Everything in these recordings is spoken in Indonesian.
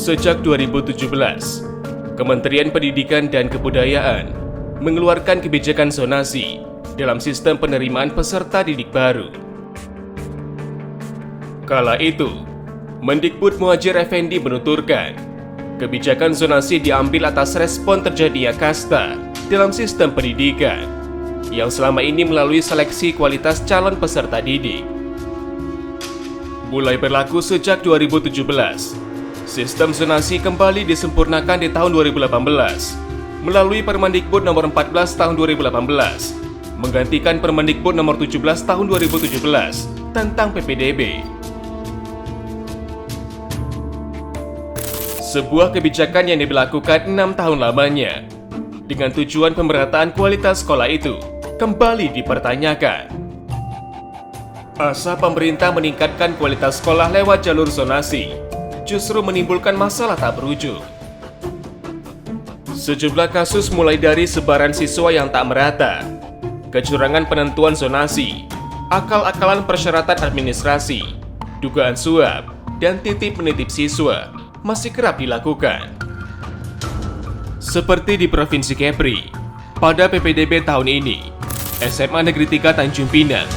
Sejak 2017, Kementerian Pendidikan dan Kebudayaan mengeluarkan kebijakan zonasi dalam sistem penerimaan peserta didik baru. Kala itu, Mendikbud Muhadjir Effendi menuturkan, kebijakan zonasi diambil atas respon terjadinya kasta dalam sistem pendidikan yang selama ini melalui seleksi kualitas calon peserta didik. Mulai berlaku sejak 2017, sistem zonasi kembali disempurnakan di tahun 2018 melalui Permendikbud nomor 14 tahun 2018 menggantikan Permendikbud nomor 17 tahun 2017 tentang PPDB. Sebuah kebijakan yang diberlakukan 6 tahun lamanya dengan tujuan pemerataan kualitas sekolah itu kembali dipertanyakan. Asa pemerintah meningkatkan kualitas sekolah lewat jalur zonasi justru menimbulkan masalah tak berujung. Sejumlah kasus mulai dari sebaran siswa yang tak merata, kecurangan penentuan zonasi, akal-akalan persyaratan administrasi, dugaan suap, dan titip-menitip siswa masih kerap dilakukan. Seperti di Provinsi Kepri, pada PPDB tahun ini, SMA Negeri 3 Tanjung Pinang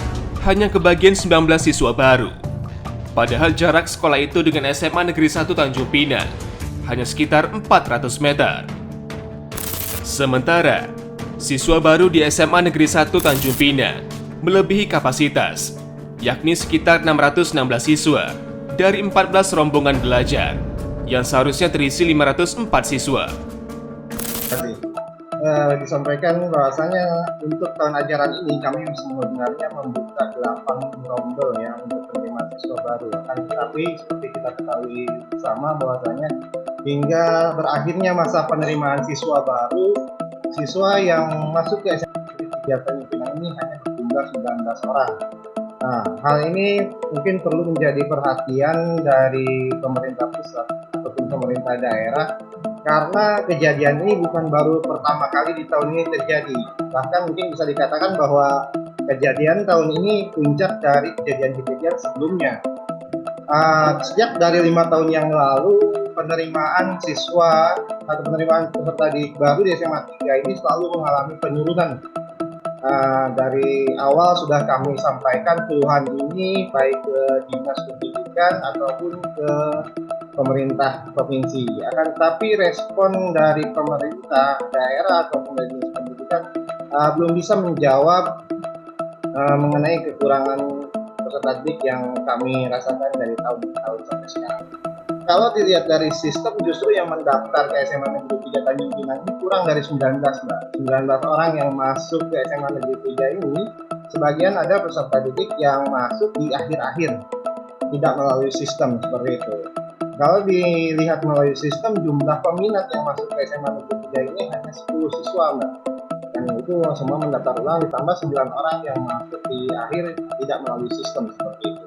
hanya kebagian 19 siswa baru. Padahal jarak sekolah itu dengan SMA Negeri 1 Tanjung Pinang hanya sekitar 400 meter. Sementara, siswa baru di SMA Negeri 1 Tanjung Pinang melebihi kapasitas, yakni sekitar 616 siswa dari 14 rombongan belajar yang seharusnya terisi 504 siswa. Disampaikan bahwasanya untuk tahun ajaran ini kami sebenarnya membuka 8 rombel ya untuk penerimaan siswa baru. Tetapi seperti kita ketahui bersama bahwasanya hingga berakhirnya masa penerimaan siswa baru, siswa yang masuk ke SMA 3 Tanjung Pinang ini hanya berjumlah 19 orang. Nah, hal ini mungkin perlu menjadi perhatian dari pemerintah pusat ataupun pemerintah daerah, karena kejadian ini bukan baru pertama kali di tahun ini terjadi. Bahkan mungkin bisa dikatakan bahwa kejadian tahun ini puncak dari kejadian-kejadian sebelumnya. Sejak dari 5 tahun yang lalu, penerimaan siswa atau penerimaan peserta didik baru di SMA 3 ini selalu mengalami penurunan. Dari awal sudah kami sampaikan keluhan ini baik ke Dinas Pendidikan ataupun ke pemerintah provinsi. Akan tetapi respon dari pemerintah daerah ataupun dari Dinas Pendidikan belum bisa menjawab mengenai kekurangan peserta didik yang kami rasakan dari tahun ke tahun sampai sekarang. Kalau dilihat dari sistem, justru yang mendaftar ke SMA Negeri 3 Tanjung Pinang ini kurang dari 19, Mbak. 19 orang yang masuk ke SMA Negeri 3 ini, sebagian ada peserta didik yang masuk di akhir-akhir, tidak melalui sistem seperti itu. Kalau dilihat melalui sistem, jumlah peminat yang masuk ke SMA Negeri 3 ini hanya 10 siswa, Mbak. Dan itu semua mendaftar ulang, ditambah 9 orang yang masuk di akhir tidak melalui sistem seperti itu.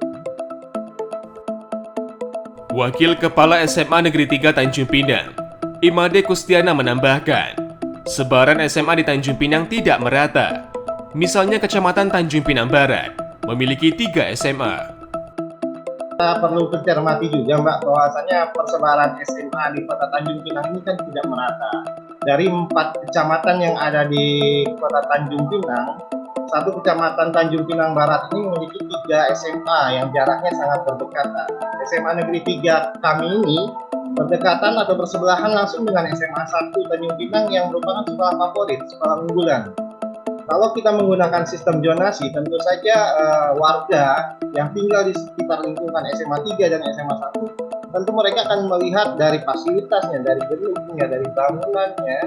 Wakil Kepala SMA Negeri 3 Tanjung Pinang, Imade Kustiana menambahkan, sebaran SMA di Tanjung Pinang tidak merata. Misalnya Kecamatan Tanjung Pinang Barat memiliki 3 SMA. Kita perlu mencermati juga, Mbak, bahwasanya persebaran SMA di Kota Tanjung Pinang ini kan tidak merata. Dari 4 kecamatan yang ada di Kota Tanjung Pinang, satu kecamatan Tanjung Pinang Barat ini memiliki 3 SMA yang jaraknya sangat berdekatan. SMA Negeri 3 kami ini berdekatan atau bersebelahan langsung dengan SMA 1 Tanjung Pinang yang merupakan sekolah favorit, sekolah unggulan. Kalau kita menggunakan sistem zonasi, tentu saja warga yang tinggal di sekitar lingkungan SMA 3 dan SMA 1, tentu mereka akan melihat dari fasilitasnya, dari gedungnya, dari bangunannya,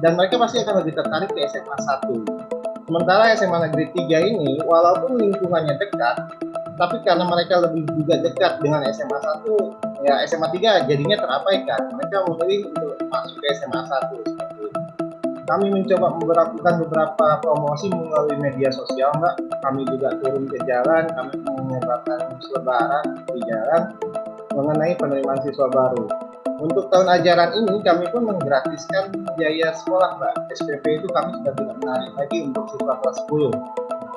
dan mereka pasti akan lebih tertarik ke SMA 1. Sementara SMA Negeri 3 ini, walaupun lingkungannya dekat, tapi karena mereka lebih juga dekat dengan SMA 1, ya SMA 3 jadinya terabaikan. Mereka memilih untuk masuk ke SMA 1 seperti itu. Kami mencoba melakukan beberapa promosi melalui media sosial, Mbak. Kami juga turun ke jalan, kami menyebarkan selebaran di jalan mengenai penerimaan siswa baru. Untuk tahun ajaran ini kami pun menggratiskan biaya sekolah, Mbak. SPP itu kami sudah tidak menarik lagi untuk siswa kelas 10.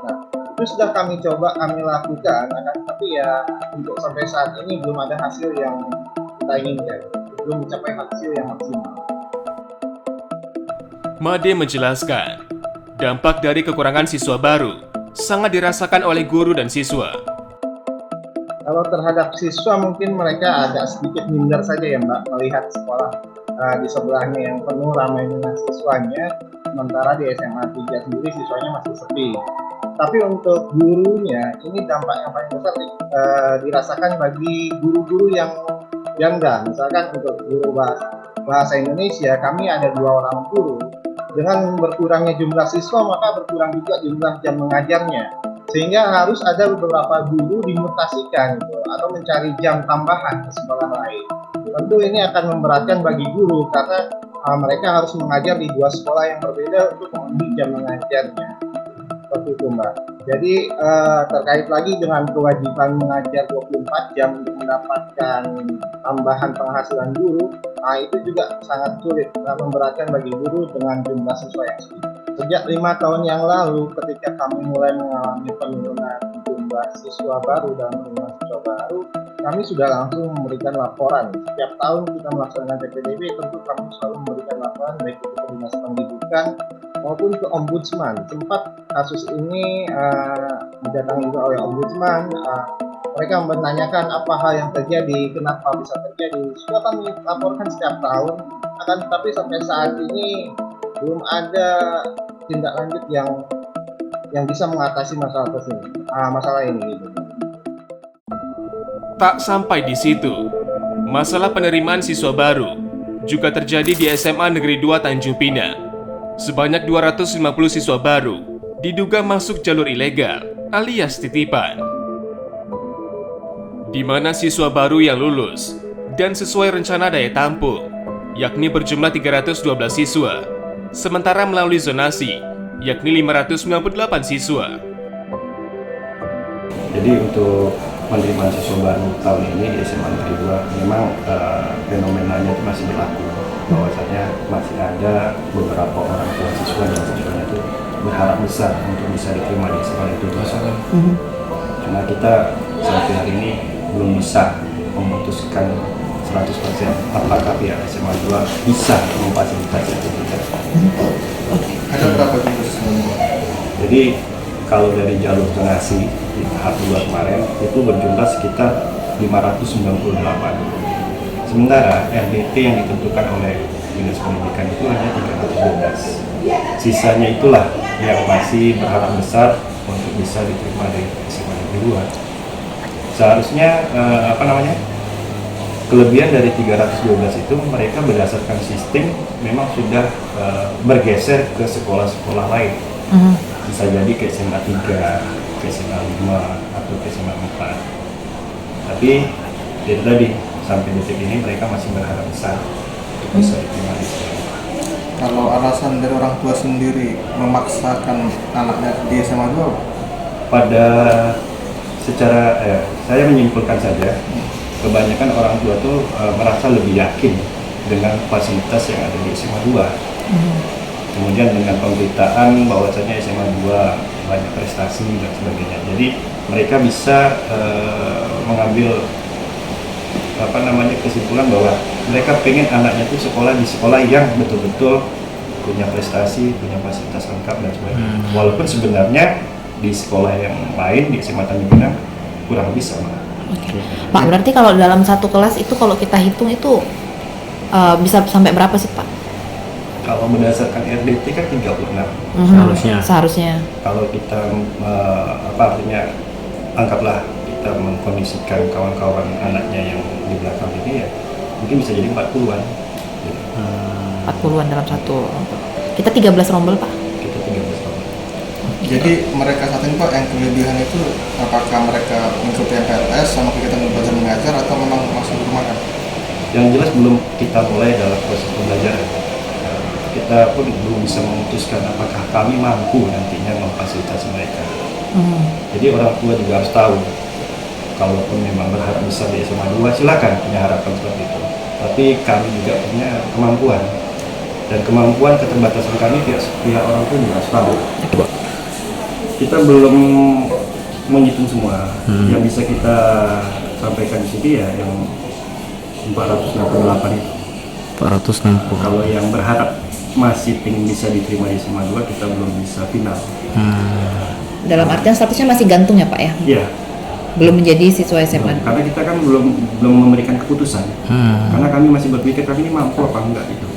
Nah, itu sudah kami coba, kami lakukan, tapi ya untuk sampai saat ini belum ada hasil yang kita inginkan. belum mencapai hasil yang maksimal. Made menjelaskan, dampak dari kekurangan siswa baru sangat dirasakan oleh guru dan siswa. Kalau terhadap siswa mungkin mereka agak sedikit minder saja ya Mbak, melihat sekolah di sebelahnya yang penuh ramai dengan siswanya, sementara di SMA 3 sendiri siswanya masih sepi. Tapi untuk gurunya, ini dampak yang paling besar dirasakan bagi guru-guru yang janda. Misalkan untuk guru bahasa Indonesia, kami ada 2 orang guru. Dengan berkurangnya jumlah siswa, maka berkurang juga jumlah jam mengajarnya. Sehingga harus ada beberapa guru dimutasikan gitu, atau mencari jam tambahan ke sekolah lain. Tentu ini akan memberatkan bagi guru karena mereka harus mengajar di 2 sekolah yang berbeda untuk memenuhi jam mengajarnya. Seperti itu Mbak. Jadi terkait lagi dengan kewajiban mengajar 24 jam untuk mendapatkan tambahan penghasilan guru, itu juga sangat sulit dan memberatkan bagi guru dengan jumlah siswa yang sedikit. Sejak 5 tahun yang lalu ketika kami mulai mengalami penurunan jumlah siswa baru dan jumlah siswa baru, kami sudah langsung memberikan laporan. Setiap tahun kita melaksanakan PPDB, tentu kami selalu memberikan laporan baik itu ke Dinas Pendidikan maupun ke Ombudsman. Sempat kasus ini didatangi juga oleh Ombudsman. Mereka menanyakan apa hal yang terjadi, kenapa bisa terjadi. Sudah kami laporkan setiap tahun, akan tetapi sampai saat ini belum ada tindak lanjut yang bisa mengatasi masalah ini. Tak sampai di situ, masalah penerimaan siswa baru juga terjadi di SMA Negeri 2 Tanjung Pinang. Sebanyak 250 siswa baru diduga masuk jalur ilegal alias titipan, di mana siswa baru yang lulus dan sesuai rencana daya tampung, yakni berjumlah 312 siswa, sementara melalui zonasi, yakni 598 siswa. Jadi untuk penerimaan siswa baru tahun ini di SMA Negeri 2 memang fenomenanya itu masih berlaku, bahwasanya masih ada beberapa orang tua siswa dan siswanya itu berharap besar untuk bisa diterima di SMA Negeri 2. Cuma kita sampai hari ini belum bisa memutuskan 100% apakah pihak SMA 2 bisa memfasilitasi itu tidak. Ada berapa jumlah siswa? Jadi kalau dari jalur zonasi di tahap 2 kemarin itu berjumlah sekitar 598. Sementara RDT yang ditentukan oleh Dinas Pendidikan itu hanya 312. Sisanya itulah yang masih berharap besar untuk bisa diterima di SMA Negeri 2. Seharusnya kelebihan dari 312 itu mereka berdasarkan sistem memang sudah bergeser ke sekolah-sekolah lain. Bisa jadi ke SMA 3, ke SMA 5, atau ke SMA 4. Tapi itu tadi, sampai detik ini mereka masih berharap besar untuk bisa diterima di sekolah. Kalau alasan dari orang tua sendiri memaksakan anaknya di SMA 2? Pada secara, saya menyimpulkan saja, kebanyakan orang tua tuh merasa lebih yakin dengan fasilitas yang ada di SMA 2. Kemudian dengan pemberitaan bahwasanya SMA 2 banyak prestasi dan sebagainya. Jadi mereka bisa mengambil kesimpulan bahwa mereka pengen anaknya itu sekolah di sekolah yang betul-betul punya prestasi, punya fasilitas lengkap dan sebagainya. Walaupun sebenarnya di sekolah yang lain di SMA Tanjung Pinang kurang lebih sama. Pak, berarti kalau dalam satu kelas itu kalau kita hitung itu bisa sampai berapa sih Pak? Kalau berdasarkan RDT kan 36. Seharusnya. Kalau kita anggaplah kita mengkondisikan kawan-kawan anaknya yang di belakang ini ya mungkin bisa jadi 40-an. 40-an dalam satu. Kita 13 rombel Pak. Kita 13 rombel. Jadi mereka saat ini Pak yang kelebihan itu apakah mereka mengikuti MPLS sama kegiatan belajar mengajar atau memang masih bermakan? Yang jelas belum kita mulai dalam proses pembelajaran. Kita pun belum bisa memutuskan apakah kami mampu nantinya memfasilitasi mereka. Jadi orang tua juga harus tahu, kalaupun memang berharap besar di SMA 2 silakan punya harapan seperti itu. Tapi kami juga punya kemampuan, dan kemampuan keterbatasan kami pihak orang tua juga harus tahu. Kita belum menghitung semua. Yang bisa kita sampaikan di sini ya yang 468 itu. 460. Kalau yang berharap masih pengen bisa diterima di SMA 2, kita belum bisa final. Dalam artian statusnya masih gantung ya Pak ya? Iya, Belum menjadi siswa SMA. karena kita kan belum memberikan keputusan. Karena kami masih berpikir kami ini mampu apa enggak gitu.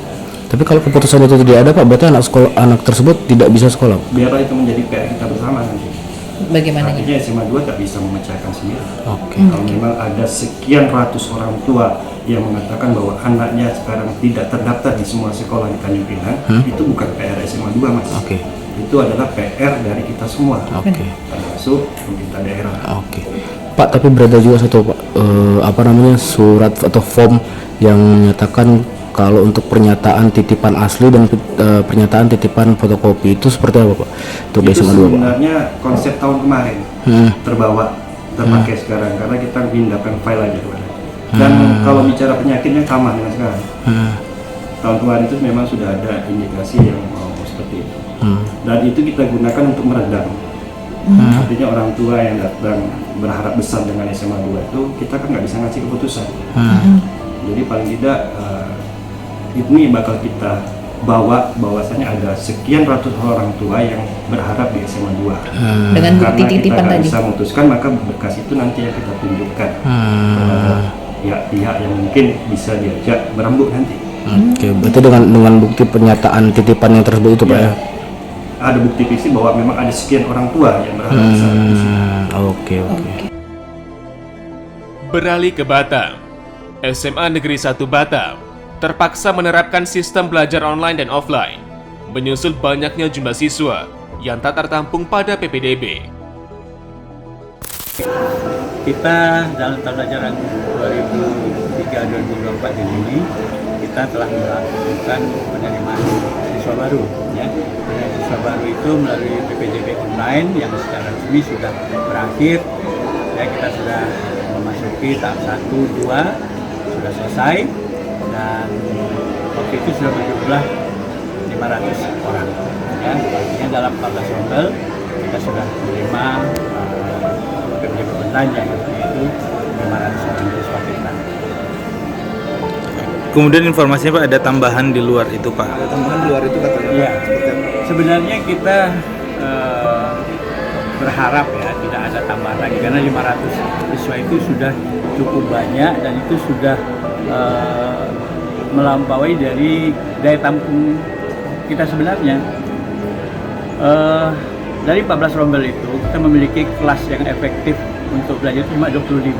Tapi kalau keputusan itu tidak ada Pak, berarti anak tersebut tidak bisa sekolah. Biarlah itu menjadi PR kita bersama nanti. Bagaimananya? Artinya SMA 2 tak bisa memecahkan sendiri. Oke. Kalau memang ada sekian ratus orang tua yang mengatakan bahwa anaknya sekarang tidak terdaftar di semua sekolah di Tanjung Pinang, itu bukan PR SMA 2 Mas. Oke. Itu adalah PR dari kita semua, Oke. termasuk pemerintah daerah. Oke. Pak, tapi beredar juga satu Pak, surat atau form yang menyatakan kalau untuk pernyataan titipan asli dan pernyataan titipan fotokopi itu seperti apa Pak? Untuk Itu SMA 2 Pak? sebenarnya konsep tahun kemarin terpakai sekarang karena kita pindahkan file aja kemarin. Dan kalau bicara penyakitnya sama dengan sekarang. Tahun kemarin itu memang sudah ada indikasi yang seperti itu. Dan itu kita gunakan untuk meredam. Artinya orang tua yang datang berharap besar dengan SMA 2 itu kita kan nggak bisa ngasih keputusan. Jadi paling tidak ini bakal kita bawa bahwasanya ada sekian ratus orang tua yang berharap di SMA 2. Dengan bukti Karena titipan kita nggak tadi. bisa memutuskan, maka berkas itu nanti yang kita tunjukkan kepada pihak-pihak yang mungkin bisa diajak berembuk nanti. Oke, berarti dengan bukti pernyataan titipan yang tersebut itu Pak ya? Ada bukti fisik bahwa memang ada sekian orang tua yang berharap besar di sini. Oke. Beralih ke Batam, SMA Negeri 1 Batam terpaksa menerapkan sistem belajar online dan offline, menyusul banyaknya jumlah siswa yang tak tertampung pada PPDB. Kita dalam tahun ajaran 2023-2024 ini kita telah melakukan penerimaan siswa baru, ya. Penerimaan siswa baru itu melalui PPDB online yang secara resmi sudah berakhir. Ya, kita sudah memasuki tahap 1, 2 sudah selesai dan waktu itu sudah berjumlah 500 orang. Ya, artinya dalam 14 rombel kita sudah menerima PPDB online yang itu 500 orang siswa kita. Kemudian informasinya Pak, ada tambahan di luar itu Pak? Ada tambahan di luar itu katanya. Iya, sebenarnya kita berharap ya tidak ada tambahan lagi karena 500 siswa itu sudah cukup banyak dan itu sudah melampaui dari daya tampung kita sebenarnya. Dari 14 rombel itu kita memiliki kelas yang efektif untuk belajar cuma 25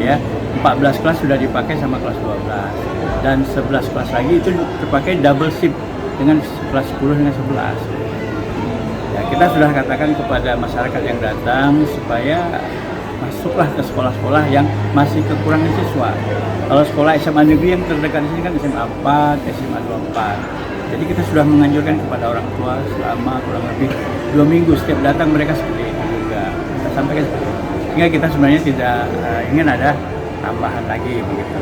ya. 14 kelas sudah dipakai sama kelas 12 dan 11 kelas lagi itu terpakai double shift dengan kelas 10 dengan 11. Ya, kita sudah katakan kepada masyarakat yang datang supaya masuklah ke sekolah-sekolah yang masih kekurangan siswa. Kalau sekolah SMA negeri yang terdekat di sini kan SMA 4, SMA 24. Jadi kita sudah menganjurkan kepada orang tua selama kurang lebih 2 minggu setiap datang mereka seperti itu juga. Kita sampaikan seperti itu. Sehingga kita sebenarnya tidak ingin ada tambahan lagi begitu.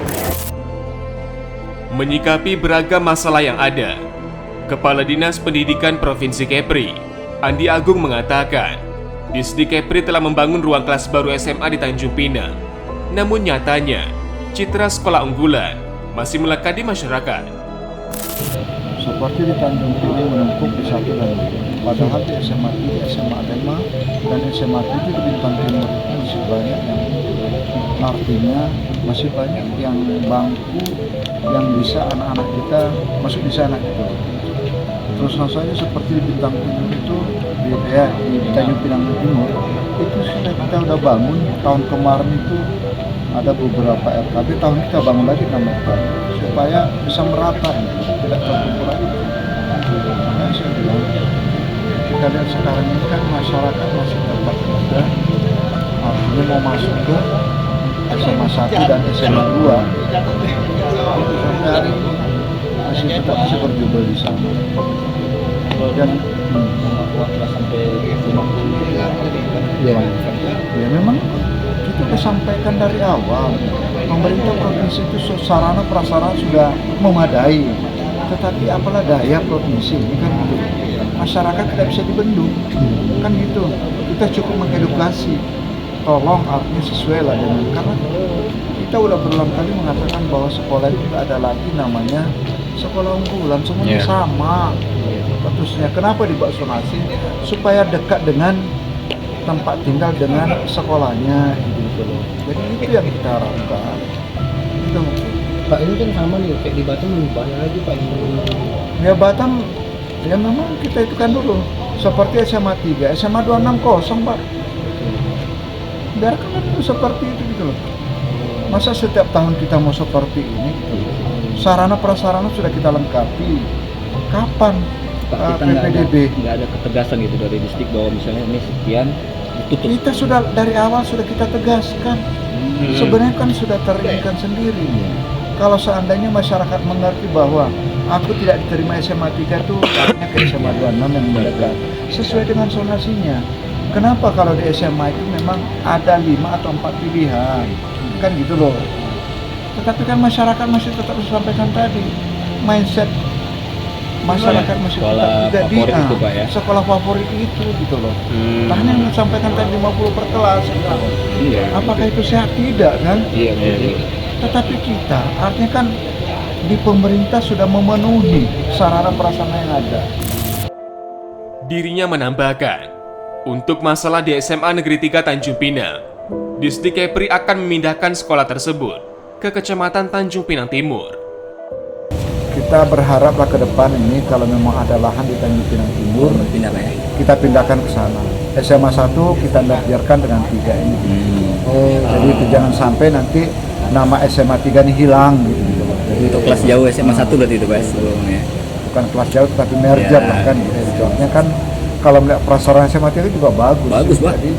Menyikapi beragam masalah yang ada, Kepala Dinas Pendidikan Provinsi Kepri, Andi Agung mengatakan, Disdik Kepri telah membangun ruang kelas baru SMA di Tanjung Pinang. Namun nyatanya, citra sekolah unggulan masih melekat di masyarakat. Seperti di Tanjung Pinang menumpuk di 1 dan 2. Padahal di SMA 3, SMA 5 dan SMA 7 di Bintang Timur itu masih banyak yang artinya masih banyak yang bangku yang bisa anak-anak kita masuk di sana gitu. Terus rasanya seperti di Bintang Timur itu di Tanjung Pinang Timur itu sudah kita udah bangun tahun kemarin itu ada beberapa RKB, tahun kita bangun lagi 6 RKB supaya bisa merata gitu, tidak terkumpul lagi. Makanya saya bilang kita lihat sekarang ini kan masyarakat masih tetap muda, artinya mau masuk ke SMA 1 dan SMA 2 sampai hari ini masih tetap bisa berjubel di sana. Dan sampai 50 ya memang kita sudah sampaikan dari awal, pemerintah provinsi itu sarana prasarana sudah memadai, tetapi apalah daya provinsi ini kan gitu. Masyarakat tidak bisa dibendung kan gitu. Kita cukup mengedukasi, tolong artinya sesuai lah dengan, karena kita kita udah berulang kali mengatakan bahwa sekolah itu tidak ada lagi namanya sekolah unggulan, semuanya sama statusnya. Kenapa dibuat zonasi? Supaya dekat dengan tempat tinggal dengan sekolahnya gitu loh. Jadi itu yang kita harapkan. Itu Pak, ini kan sama nih kayak di Batam, banyak lagi Pak yang ya Batam ya memang kita itu kan dulu seperti SMA 3, SMA 260 Pak. Biarkan itu seperti itu gitu loh. Masa setiap tahun kita mau seperti ini gitu loh. Sarana prasarana sudah kita lengkapi. Kapan Pak, kita nggak ada ketegasan gitu dari distrik bahwa misalnya ini sekian ditutup. Kita sudah dari awal sudah kita tegaskan. Sebenarnya kan sudah terikat sendiri. Kalau seandainya masyarakat mengerti bahwa aku tidak diterima SMA 3 itu artinya ke SMA 26 yang mendekat sesuai dengan zonasinya. Kenapa kalau di SMA itu memang ada 5 atau 4 pilihan kan gitu loh. Tetapi kan masyarakat masih tetap sampaikan tadi mindset masyarakat masih tetap tidak itu, Pak, ya? sekolah favorit itu gitu loh. Nah yang disampaikan tadi 50 per kelas apakah itu sehat? Tidak kan? Tetapi kita artinya kan di pemerintah sudah memenuhi sarana prasarana yang ada. Dirinya menambahkan, untuk masalah di SMA Negeri 3 Tanjung Pinang, Distrik Kepri akan memindahkan sekolah tersebut ke Kecamatan Tanjung Pinang Timur. Kita berharaplah ke depan ini kalau memang ada lahan di Tanjung Pinang Timur, kita pindahkan ke sana. SMA 1 kita biarkan dengan 3 ini. Jadi itu jangan sampai nanti nama SMA 3 ini hilang gitu. Jadi, Untuk kelas jauh SMA 1 berarti itu Pak sebelumnya. Bukan kelas jauh tapi merger lah kan gitu. Contohnya kan kalau melihat prasarana SMA 3 juga bagus. Bagus Pak. Jadi,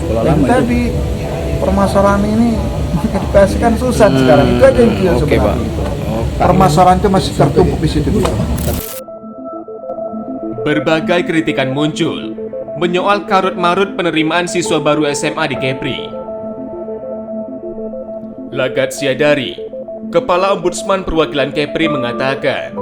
Sekolah lama tadi permasalahan ini edukasi kan susah sekarang. Itu aja yang kita sebenarnya. Permasalahan itu masih tertumpuk di situ. Berbagai kritikan muncul menyoal karut-marut penerimaan siswa baru SMA di Kepri. Lagat Siadari, Kepala Ombudsman Perwakilan Kepri mengatakan,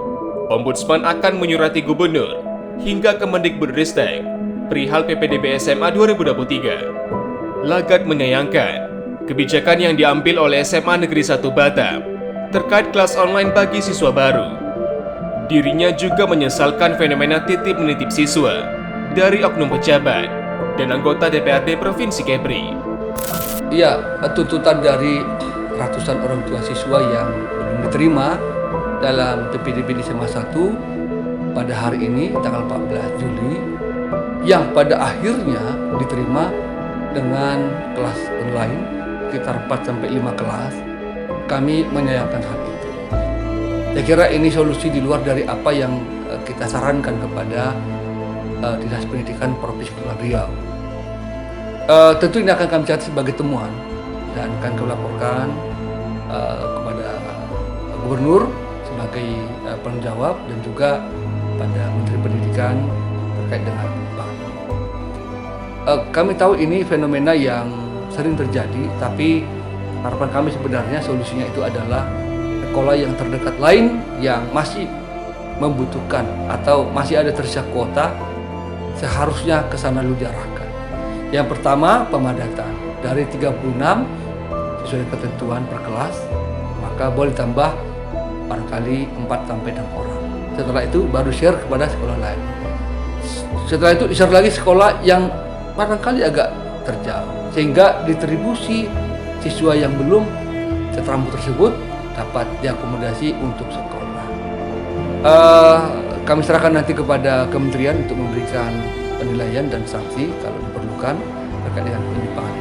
Ombudsman akan menyurati Gubernur hingga Kemendikbudristek perihal PPDB SMA 2023. Lagat menyayangkan kebijakan yang diambil oleh SMA Negeri 1 Batam terkait kelas online bagi siswa baru. Dirinya juga menyesalkan fenomena titip-menitip siswa dari oknum pejabat dan anggota DPRD Provinsi Kepri. Iya, tuntutan dari ratusan orang tua siswa yang belum diterima dalam PPDB di SMA 1 pada hari ini tanggal 14 Juli yang pada akhirnya diterima dengan kelas online sekitar 4-5 kelas. Kami menyayangkan hal itu. Saya kira ini solusi di luar dari apa yang kita sarankan kepada Dinas Pendidikan Provinsi Kepulauan Riau. Tentu ini akan kami catat sebagai temuan dan akan kami laporkan kepada Gubernur sebagai penanggung jawab dan juga pada Menteri Pendidikan terkait dengan Bank. Kami tahu ini fenomena yang sering terjadi, tapi harapan kami sebenarnya solusinya itu adalah sekolah yang terdekat lain yang masih membutuhkan atau masih ada tersisa kuota seharusnya ke sana dulu diarahkan. Yang pertama, pemadatan dari 36 sesuai ketentuan per kelas, maka boleh tambah barangkali 4-6 orang. Setelah itu baru share kepada sekolah lain. Setelah itu share lagi sekolah yang barangkali agak terjauh, sehingga distribusi siswa yang belum terampu tersebut dapat diakomodasi untuk sekolah. Kami serahkan nanti kepada kementerian untuk memberikan penilaian dan sanksi kalau diperlukan terkait dengan penyimpangan.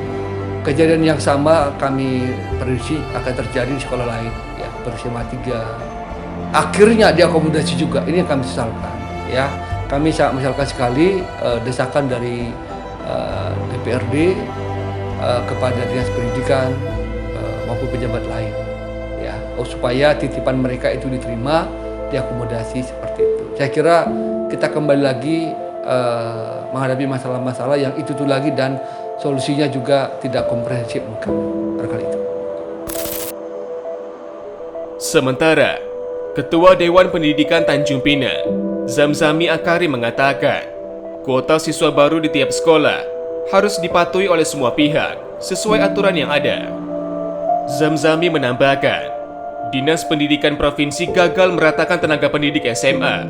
Kejadian yang sama kami prediksi akan terjadi di sekolah lain, ya, seperti SMA 3. Akhirnya diakomodasi juga. Ini yang kami sesalkan. Ya, kami sangat menyayangkan sekali desakan dari DPRD kepada Dinas Pendidikan maupun pejabat lain, ya, supaya titipan mereka itu diterima, diakomodasi seperti itu. Saya kira kita kembali lagi menghadapi masalah-masalah yang itu lagi dan solusinya juga tidak komprehensif barangkali itu. Sementara Ketua Dewan Pendidikan Tanjung Pinang, Zamzami Akari mengatakan, kuota siswa baru di tiap sekolah harus dipatuhi oleh semua pihak sesuai aturan yang ada. Zamzami menambahkan, Dinas Pendidikan Provinsi gagal meratakan tenaga pendidik SMA.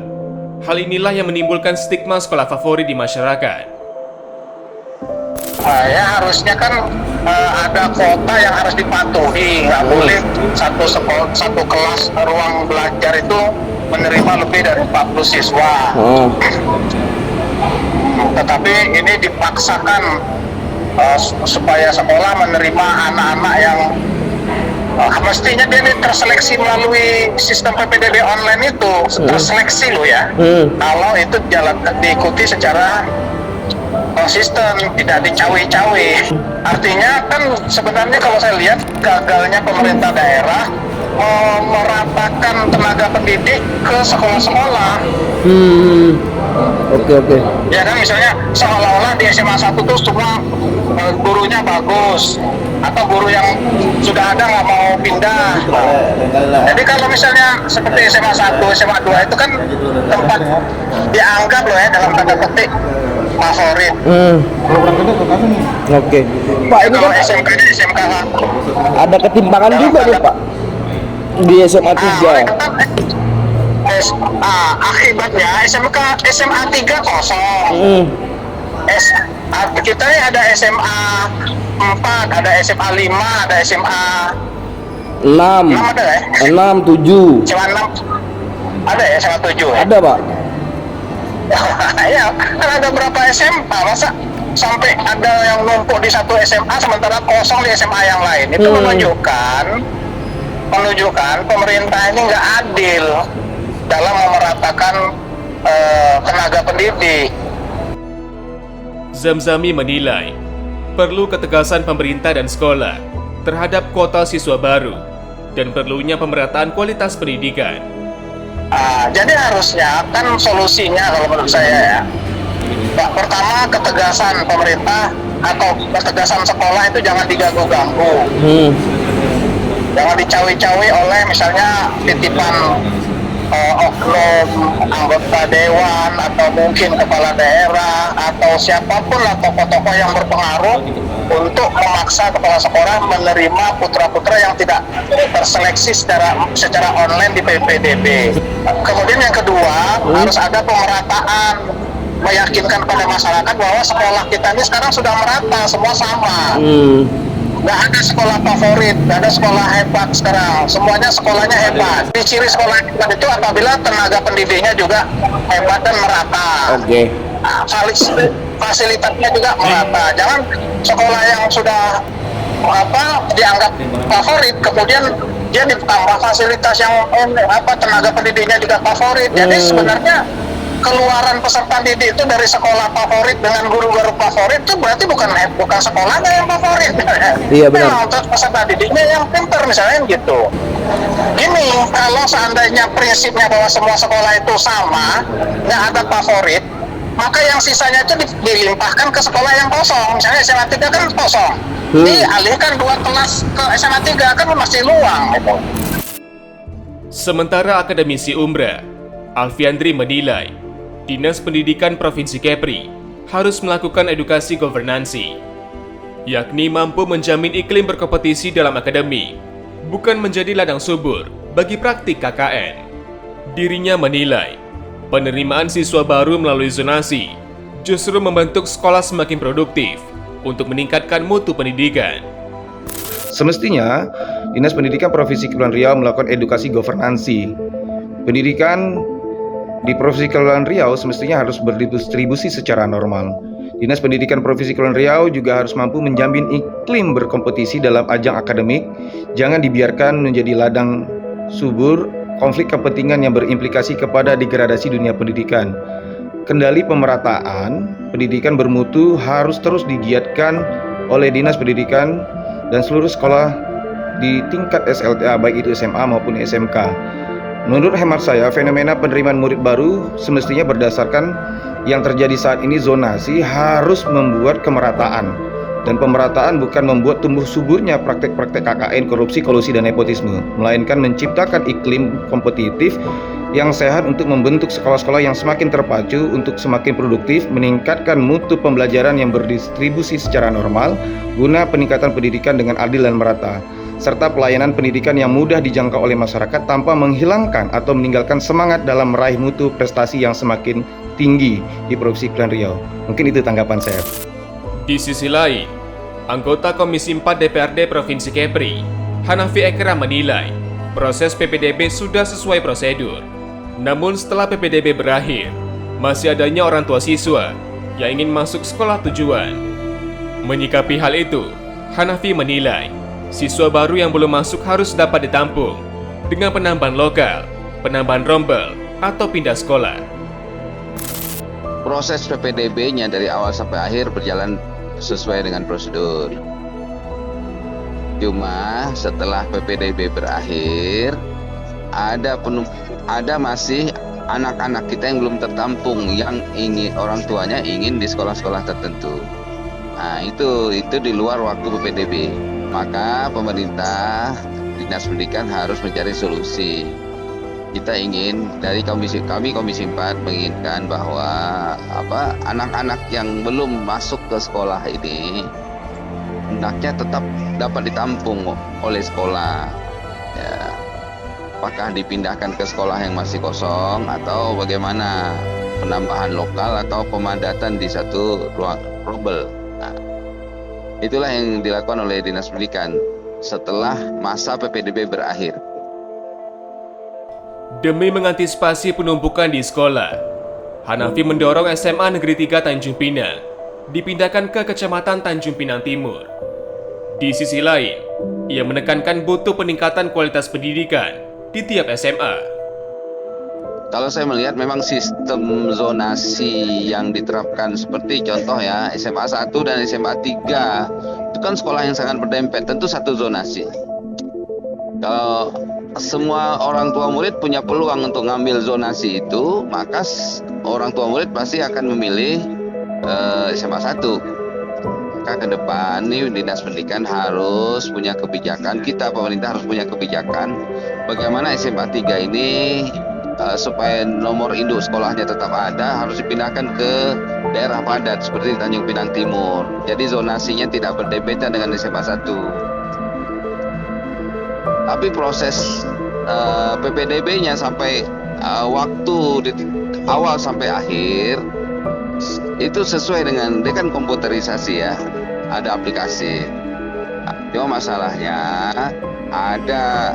Hal inilah yang menimbulkan stigma sekolah favorit di masyarakat. Ya harusnya kan ada kuota yang harus dipatuhi, nggak boleh satu kelas ruang belajar itu menerima lebih dari 40 siswa. Tetapi ini dipaksakan supaya sekolah menerima anak-anak yang mestinya dia ini terseleksi melalui sistem PPDB online itu, terseleksi loh ya. Kalau itu diikuti secara konsisten, tidak dicawe-cawe. Artinya kan sebenarnya kalau saya lihat gagalnya pemerintah daerah meratakan tenaga pendidik ke sekolah-sekolah. Oke. Ya kan misalnya seolah-olah di SMA 1 tuh semua gurunya bagus, atau guru yang sudah ada nggak mau pindah. Jadi kalau misalnya seperti SMA 1, SMA 2 itu kan tempat dianggap loh ya dalam tanda petik favorit. Oke. Pak, ini Kalau kan SMK di SMK ada ketimpangan juga nih Pak di SMA 3. Akibatnya SMA 3 kosong. Kita ini ada SMA 4, ada SMA 5, ada SMA 6 ada ya? 6, 7 SMA 6 ada ya, SMA 7 ya? ada Pak. Ya, kan ada berapa SMA, masa sampai ada yang numpuk di satu SMA sementara kosong di SMA yang lain. Itu menunjukkan pemerintah ini nggak adil dalam memeratakan tenaga pendidik. Zamzami menilai perlu ketegasan pemerintah dan sekolah terhadap kuota siswa baru dan perlunya pemerataan kualitas pendidikan. Jadi harusnya kan solusinya kalau menurut saya ya, pertama ketegasan pemerintah atau ketegasan sekolah itu jangan diganggu-ganggu, jangan dicawi-cawi oleh misalnya titipan oknum anggota dewan atau mungkin kepala daerah atau siapapun lah tokoh-tokoh yang berpengaruh untuk memaksa kepala sekolah menerima putra-putra yang tidak terseleksi secara online di PPDB. Kemudian yang kedua, harus ada pemerataan, meyakinkan pada masyarakat bahwa sekolah kita ini sekarang sudah merata, semua sama. Nggak ada sekolah favorit, nggak ada sekolah hebat sekarang, semuanya sekolahnya hebat. Ciri sekolah hebat itu apabila tenaga pendidiknya juga hebat dan merata. Fasilitasnya juga merata. Jangan sekolah yang sudah dianggap favorit kemudian dia ditambah fasilitas yang tenaga pendidiknya juga favorit. Jadi sebenarnya keluaran peserta didik itu dari sekolah favorit dengan guru-guru favorit itu berarti bukan sekolahnya yang favorit. Iya benar. Memang untuk peserta didiknya yang pintar misalnya gitu. Gini, kalau seandainya prinsipnya bahwa semua sekolah itu sama, nggak ada favorit, maka yang sisanya itu dilimpahkan ke sekolah yang kosong. Misalnya SMA 3 kan kosong, dialihkan 2 kelas ke SMA 3 kan masih luang gitu. Sementara akademisi Umbra, Alfiandri menilai Dinas Pendidikan Provinsi Kepri harus melakukan edukasi governansi, yakni mampu menjamin iklim berkompetisi dalam akademi, bukan menjadi ladang subur bagi praktik KKN. Dirinya menilai penerimaan siswa baru melalui zonasi justru membentuk sekolah semakin produktif untuk meningkatkan mutu pendidikan. Semestinya, Dinas Pendidikan Provinsi Kepulauan Riau melakukan edukasi governansi. Pendidikan di Provinsi Kepulauan Riau semestinya harus berdistribusi secara normal. Dinas Pendidikan Provinsi Kepulauan Riau juga harus mampu menjamin iklim berkompetisi dalam ajang akademik. Jangan dibiarkan menjadi ladang subur konflik kepentingan yang berimplikasi kepada degradasi dunia pendidikan. Kendali pemerataan pendidikan bermutu harus terus digiatkan oleh Dinas Pendidikan dan seluruh sekolah di tingkat SLTA baik itu SMA maupun SMK. Menurut hemat saya, fenomena penerimaan murid baru semestinya berdasarkan yang terjadi saat ini zonasi harus membuat kemerataan. Dan pemerataan bukan membuat tumbuh suburnya praktek-praktek KKN, korupsi, kolusi, dan nepotisme, melainkan menciptakan iklim kompetitif yang sehat untuk membentuk sekolah-sekolah yang semakin terpacu untuk semakin produktif, meningkatkan mutu pembelajaran yang berdistribusi secara normal, guna peningkatan pendidikan dengan adil dan merata. serta pelayanan pendidikan yang mudah dijangkau oleh masyarakat tanpa menghilangkan atau meninggalkan semangat dalam meraih mutu prestasi yang semakin tinggi di Provinsi Kepulauan Riau. Mungkin itu tanggapan saya. Di sisi lain, anggota Komisi 4 DPRD Provinsi Kepri, Hanafi Ekram menilai proses PPDB sudah sesuai prosedur. Namun setelah PPDB berakhir, masih adanya orang tua siswa yang ingin masuk sekolah tujuan. Menyikapi hal itu, Hanafi menilai siswa baru yang belum masuk harus dapat ditampung dengan penambahan lokal, penambahan rombel, atau pindah sekolah. Proses PPDB-nya dari awal sampai akhir berjalan sesuai dengan prosedur. Cuma setelah PPDB berakhir, ada masih anak-anak kita yang belum tertampung, yang ingin orang tuanya ingin di sekolah-sekolah tertentu. Nah, itu di luar waktu PPDB. Maka pemerintah, Dinas Pendidikan harus mencari solusi. Kita ingin dari Komisi 4 menginginkan bahwa anak-anak yang belum masuk ke sekolah ini hendaknya tetap dapat ditampung oleh sekolah. Ya, apakah dipindahkan ke sekolah yang masih kosong atau bagaimana, penambahan lokal atau pemadatan di satu ruang rombel. Nah, itulah yang dilakukan oleh Dinas Pendidikan setelah masa PPDB berakhir. Demi mengantisipasi penumpukan di sekolah, Hanafi mendorong SMA Negeri 3 Tanjung Pinang dipindahkan ke Kecamatan Tanjung Pinang Timur. Di sisi lain, ia menekankan butuh peningkatan kualitas pendidikan di tiap SMA. Kalau saya melihat memang sistem zonasi yang diterapkan seperti contoh ya SMA 1 dan SMA 3 itu kan sekolah yang sangat berdempet, tentu satu zonasi. Kalau semua orang tua murid punya peluang untuk ngambil zonasi itu, maka orang tua murid pasti akan memilih SMA 1. Maka ke depan nih Dinas Pendidikan harus punya kebijakan, kita pemerintah harus punya kebijakan bagaimana SMA 3 ini supaya nomor induk sekolahnya tetap ada, harus dipindahkan ke daerah padat seperti Tanjung Pinang Timur. Jadi zonasinya tidak berdempetan dengan SMA 1. Tapi proses PPDB-nya sampai waktu awal sampai akhir itu sesuai dengan, dia kan komputerisasi ya, ada aplikasi. Cuma masalahnya ada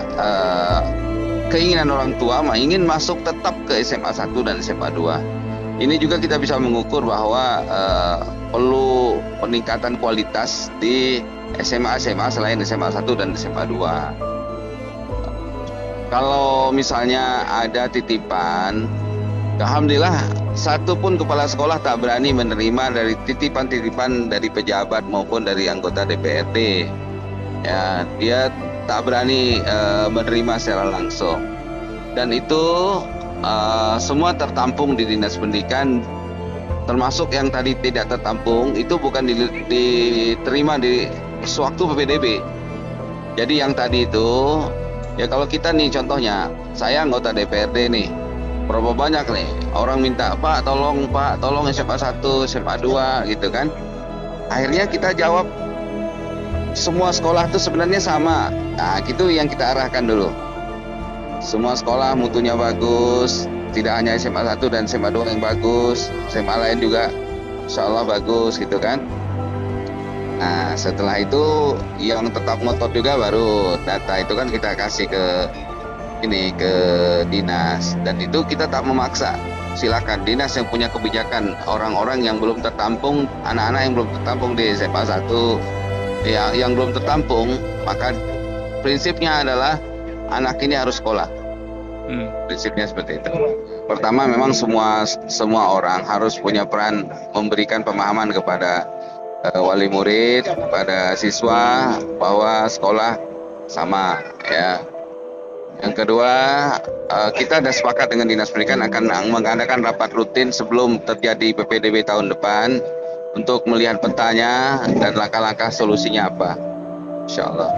keinginan orang tua ingin masuk tetap ke SMA 1 dan SMA 2. Ini juga kita bisa mengukur bahwa perlu peningkatan kualitas di SMA-SMA selain SMA 1 dan SMA 2. Kalau misalnya ada titipan, alhamdulillah satu pun kepala sekolah tak berani menerima dari titipan-titipan dari pejabat maupun dari anggota DPRD. Ya, dia tak berani menerima secara langsung. Dan itu semua tertampung di Dinas Pendidikan, termasuk yang tadi tidak tertampung itu bukan diterima di sewaktu PPDB. Jadi yang tadi itu, ya kalau kita nih contohnya, saya anggota DPRD nih, berapa banyak nih orang minta, Pak tolong SMA 1, SMA 2 gitu kan. Akhirnya kita jawab semua sekolah itu sebenarnya sama. Nah itu yang kita arahkan dulu. Semua sekolah mutunya bagus, tidak hanya SMA 1 dan SMA 2 yang bagus, SMA lain juga insya Allah bagus gitu kan. Nah setelah itu yang tetap ngotot juga baru data itu kan kita kasih ke dinas, dan itu kita tak memaksa. Silakan dinas yang punya kebijakan, orang-orang yang belum tertampung, anak-anak yang belum tertampung di SMA 1 ya, yang belum tertampung, maka prinsipnya adalah anak ini harus sekolah. Prinsipnya seperti itu. Pertama memang semua orang harus punya peran memberikan pemahaman kepada wali murid, kepada siswa bahwa sekolah sama ya. Yang kedua, kita ada sepakat dengan Dinas Pendidikan akan mengadakan rapat rutin sebelum terjadi PPDB tahun depan untuk melihat petanya dan langkah-langkah solusinya apa. Insya Allah.